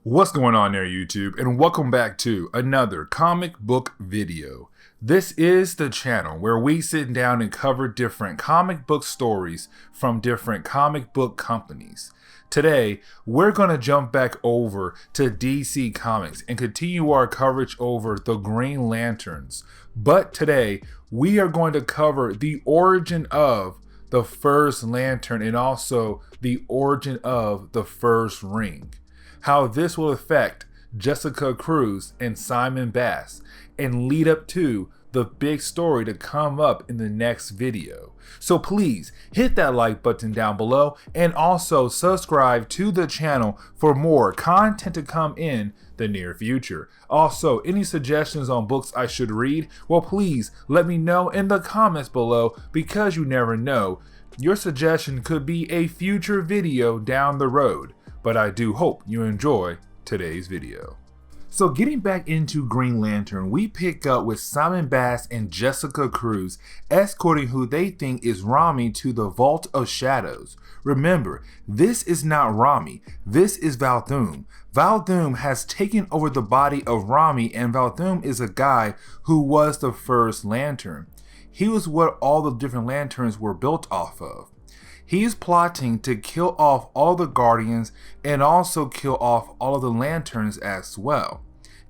What's going on there, YouTube, and welcome back to another comic book video. This is the channel where we sit down and cover different comic book stories from different comic book companies. Today, we're going to jump back over to DC Comics and continue our coverage over the Green Lanterns. But today, we are going to cover the origin of the first lantern and also the origin of the first ring. How this will affect Jessica Cruz and Simon Bass and lead up to the big story to come up in the next video. So please hit that like button down below and also subscribe to the channel for more content to come in the near future. Also, any suggestions on books I should read? Well, please let me know in the comments below, because you never know, your suggestion could be a future video down the road. But I do hope you enjoy today's video. So getting back into Green Lantern, we pick up with Simon Bass and Jessica Cruz escorting who they think is Rami to the Vault of Shadows. Remember, this is not Rami, this is Volthoom. Volthoom has taken over the body of Rami, and Volthoom is a guy who was the first lantern. He was what all the different lanterns were built off of. He's plotting to kill off all the Guardians and also kill off all of the Lanterns as well.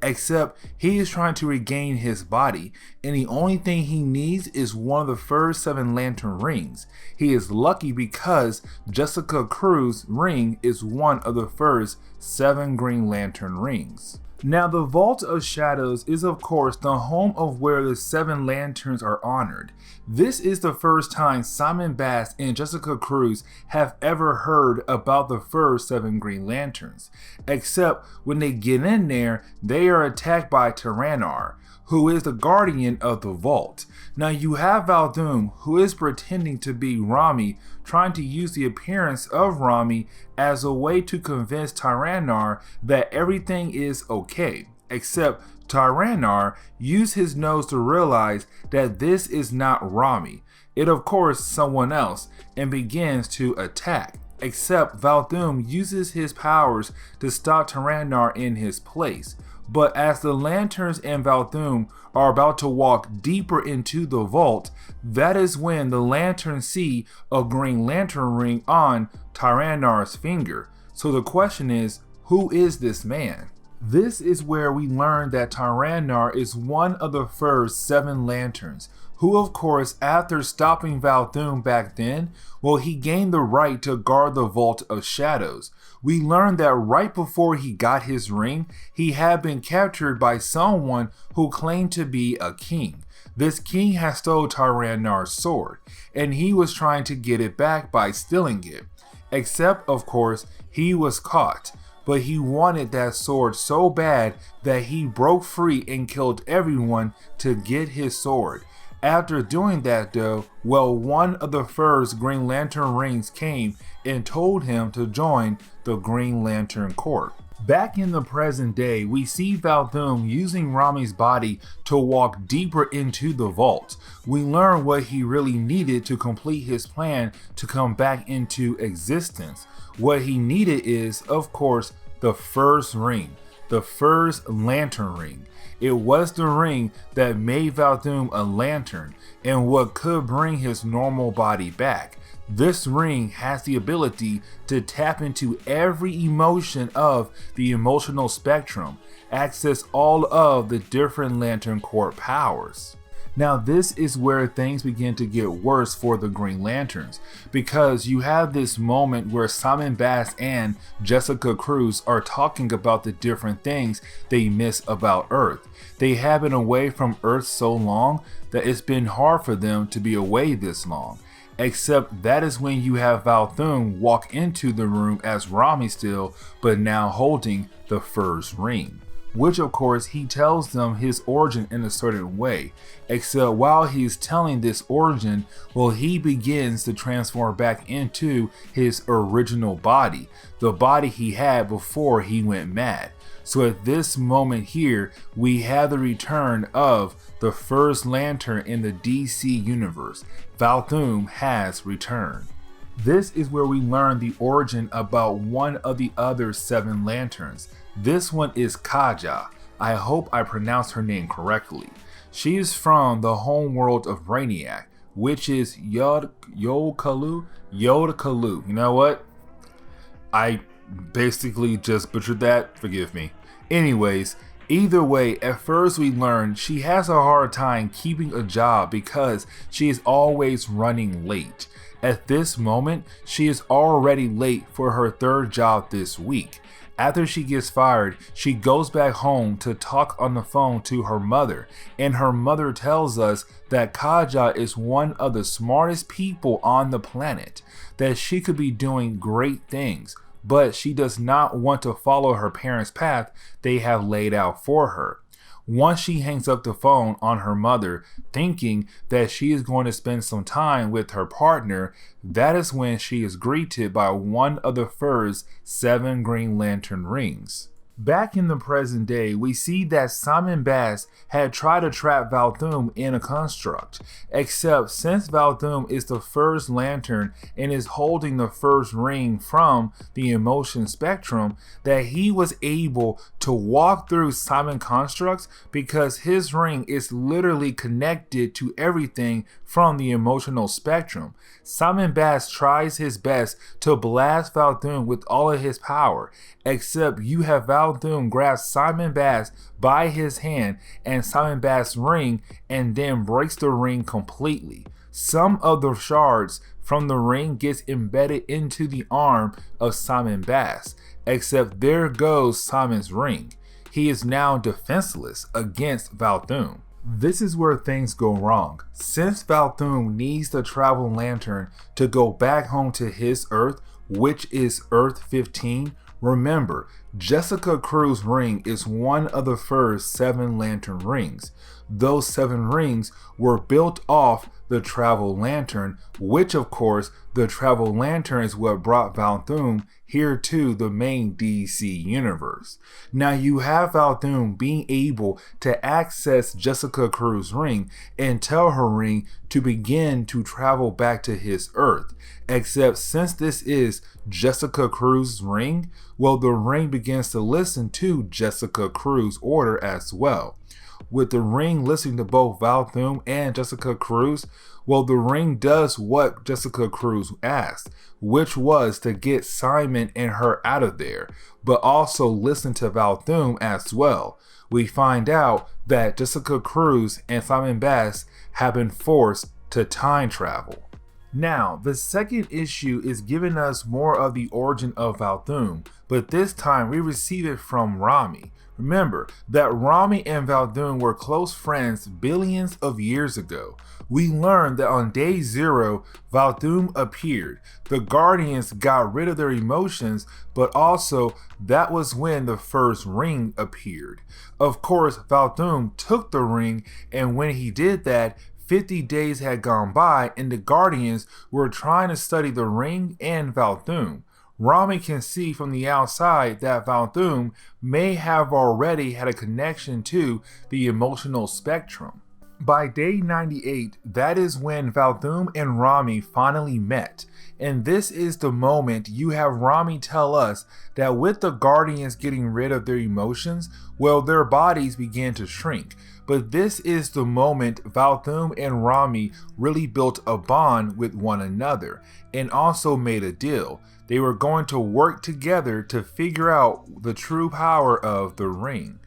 Except he is trying to regain his body, and the only thing he needs is one of the first 7 lantern rings. He is lucky because Jessica Cruz's ring is one of the first 7 Green Lantern rings. Now, the Vault of Shadows is of course the home of where the 7 lanterns are honored. This is the first time Simon Bass and Jessica Cruz have ever heard about the first 7 Green Lanterns. Except when they get in there, they are attacked by Tyran'r, who is the guardian of the vault. Now you have Volthoom, who is pretending to be Rami, trying to use the appearance of Rami as a way to convince Tyran'r that everything is okay. Except Tyran'r used his nose to realize that this is not Rami, it of course someone else, and begins to attack. Except Volthoom uses his powers to stop Tyran'r in his place. But as the Lanterns and Volthoom are about to walk deeper into the vault, that is when the Lanterns see a Green Lantern ring on Tyran'r's finger. So the question is, who is this man? This is where we learn that Tyran'r is one of the first 7 lanterns, who of course, after stopping Volthoom back then, well, he gained the right to guard the Vault of Shadows. We learned that right before he got his ring, he had been captured by someone who claimed to be a king. This king had stole Tyran'r's sword, and he was trying to get it back by stealing it. Except, of course, he was caught. But he wanted that sword so bad that he broke free and killed everyone to get his sword. After doing that though, well, one of the first Green Lantern rings came and told him to join the Green Lantern Corps. Back in the present day, we see Volthoom using Rami's body to walk deeper into the vault. We learn what he really needed to complete his plan to come back into existence. What he needed is, of course, the first ring, the first lantern ring. It was the ring that made Volthoom a lantern and what could bring his normal body back. This ring has the ability to tap into every emotion of the emotional spectrum, access all of the different Lantern Corps powers. Now this is where things begin to get worse for the Green Lanterns, because you have this moment where Simon Bass and Jessica Cruz are talking about the different things they miss about Earth. They have been away from Earth so long that it's been hard for them to be away this long. Except that is when you have Volthoom walk into the room as Rami still, but now holding the first ring. Which of course he tells them his origin in a certain way, except while he's telling this origin, well, he begins to transform back into his original body, the body he had before he went mad. So at this moment here, we have the return of the first lantern in the DC universe. Volthoom has returned. This is where we learn the origin about one of the other 7 lanterns. This one is Kaja. I hope I pronounced her name correctly. She is from the homeworld of Brainiac, which is Yodkalu. You know what? I basically just butchered that. Forgive me. Anyways, either way, at first we learn she has a hard time keeping a job because she is always running late. At this moment, she is already late for her 3rd job this week. After she gets fired, she goes back home to talk on the phone to her mother, and her mother tells us that Kaja is one of the smartest people on the planet, that she could be doing great things, but she does not want to follow her parents' path they have laid out for her. Once she hangs up the phone on her mother, thinking that she is going to spend some time with her partner, that is when she is greeted by one of the first 7 Green Lantern rings. Back in the present day, we see that Simon Baz had tried to trap Volthoom in a construct, except since Volthoom is the first lantern and is holding the first ring from the emotion spectrum, that he was able to walk through Simon constructs because his ring is literally connected to everything from the emotional spectrum. Simon Baz tries his best to blast Volthoom with all of his power, except you have Volthoom grab Simon Baz by his hand and Simon Baz's ring and then breaks the ring completely. Some of the shards from the ring gets embedded into the arm of Simon Baz, except there goes Simon's ring. He is now defenseless against Volthoom. This is where things go wrong. Since Volthoom needs the travel lantern to go back home to his Earth, which is Earth 15, remember, Jessica Cruz's ring is one of the first 7 lantern rings. Those 7 rings were built off the travel lantern, which of course, the travel lantern is what brought Volthoom here to the main DC universe. Now you have Volthoom being able to access Jessica Cruz's ring and tell her ring to begin to travel back to his Earth. Except since this is Jessica Cruz's ring, well, the ring begins to listen to Jessica Cruz's order as well. With the ring listening to both Volthoom and Jessica Cruz, well, the ring does what Jessica Cruz asked, which was to get Simon and her out of there, but also listen to Volthoom as well. We find out that Jessica Cruz and Simon Baz have been forced to time travel. Now, the second issue is giving us more of the origin of Volthoom, but this time we receive it from Rami. Remember that Rami and Volthoom were close friends billions of years ago. We learned that on day 0, Volthoom appeared. The Guardians got rid of their emotions, but also that was when the first ring appeared. Of course, Volthoom took the ring, and when he did that, 50 days had gone by and the Guardians were trying to study the ring and Volthoom. Rami can see from the outside that Volthoom may have already had a connection to the emotional spectrum. By day 98, that is when Volthoom and Rami finally met. And this is the moment you have Rami tell us that with the Guardians getting rid of their emotions, well, their bodies began to shrink. But this is the moment Volthoom and Rami really built a bond with one another and also made a deal. They were going to work together to figure out the true power of the ring.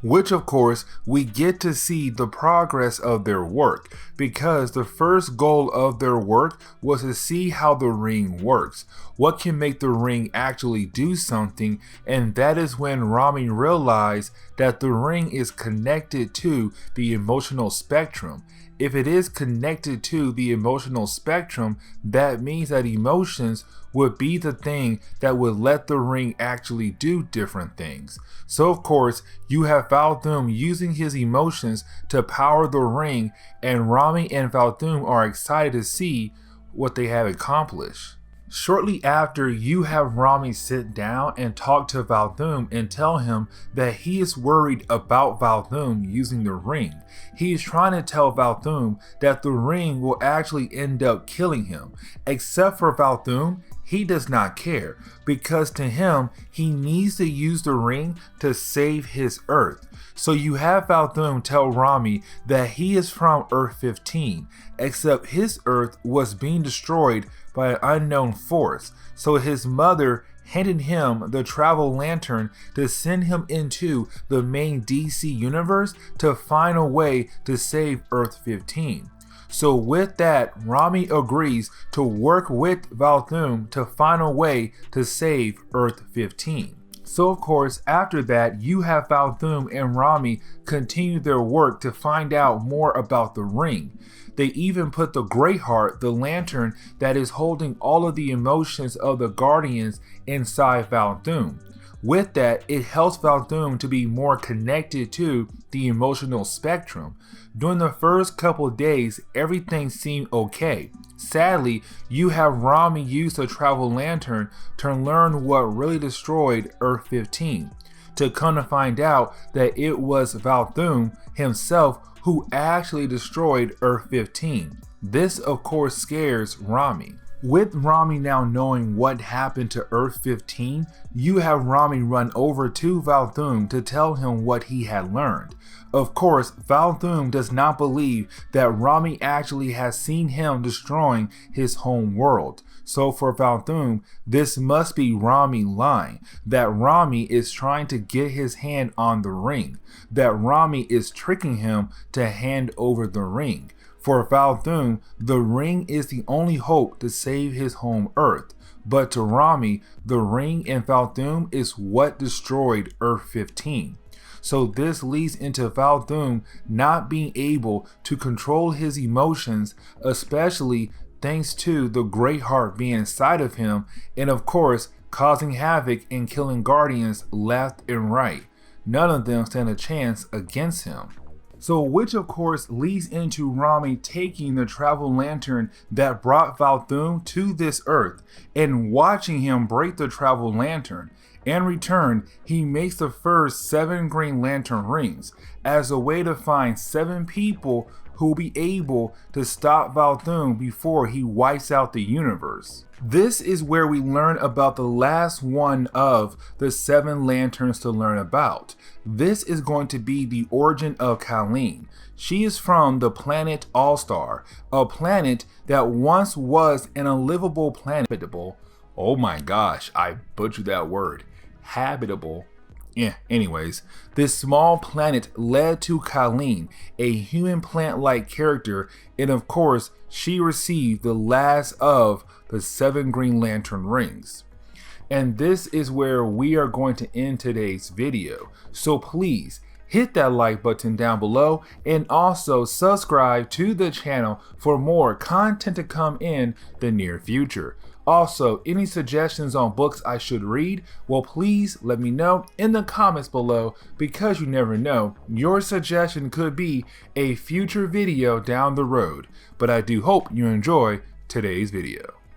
Which of course we get to see the progress of their work, because the first goal of their work was to see how the ring works, what can make the ring actually do something, and that is when Rami realized that the ring is connected to the emotional spectrum. If it is connected to the emotional spectrum, that means that emotions would be the thing that would let the ring actually do different things. So of course, you have Volthoom using his emotions to power the ring, and Rami and Volthoom are excited to see what they have accomplished. Shortly after, you have Rami sit down and talk to Volthoom and tell him that he is worried about Volthoom using the ring. He is trying to tell Volthoom that the ring will actually end up killing him. Except for Volthoom, he does not care, because to him, he needs to use the ring to save his Earth. So you have Volthoom tell Rami that he is from Earth 15, except his Earth was being destroyed by an unknown force. So his mother handed him the travel lantern to send him into the main DC universe to find a way to save Earth 15. So with that, Rami agrees to work with Volthoom to find a way to save Earth 15. So of course, after that, you have Volthoom and Rami continue their work to find out more about the ring. They even put the Great Heart, the lantern that is holding all of the emotions of the Guardians, inside Volthoom. With that, it helps Volthoom to be more connected to the emotional spectrum. During the first couple of days, everything seemed okay. Sadly, you have Rami use the travel lantern to learn what really destroyed Earth 15. To come to find out that it was Volthoom himself who actually destroyed Earth 15. This of course scares Rami. With Rami now knowing what happened to Earth 15, you have Rami run over to Volthoom to tell him what he had learned. Of course, Volthoom does not believe that Rami actually has seen him destroying his home world. So for Volthoom, this must be Rami lying, that Rami is trying to get his hand on the ring, that Rami is tricking him to hand over the ring. For Volthoom, the ring is the only hope to save his home Earth, but to Rami, the ring and Volthoom is what destroyed Earth 15. So this leads into Volthoom not being able to control his emotions, especially thanks to the Great Heart being inside of him, and of course causing havoc and killing Guardians left and right. None of them stand a chance against him. So which of course leads into Rami taking the travel lantern that brought Volthoom to this Earth and watching him break the travel lantern. In return, he makes the first 7 Green Lantern rings as a way to find 7 people who will be able to stop Volthoom before he wipes out the universe. This is where we learn about the last one of the 7 lanterns to learn about. This is going to be the origin of Colleen. She is from the planet All-Star, a planet that once was an unlivable planet. Oh my gosh, I butchered that word. Habitable. Anyways, this small planet led to Colleen, a human plant-like character, and of course, she received the last of the 7 Green Lantern rings. And this is where we are going to end today's video. So please, hit that like button down below and also subscribe to the channel for more content to come in the near future. Also, any suggestions on books I should read, well please let me know in the comments below, because you never know, your suggestion could be a future video down the road. But I do hope you enjoy today's video.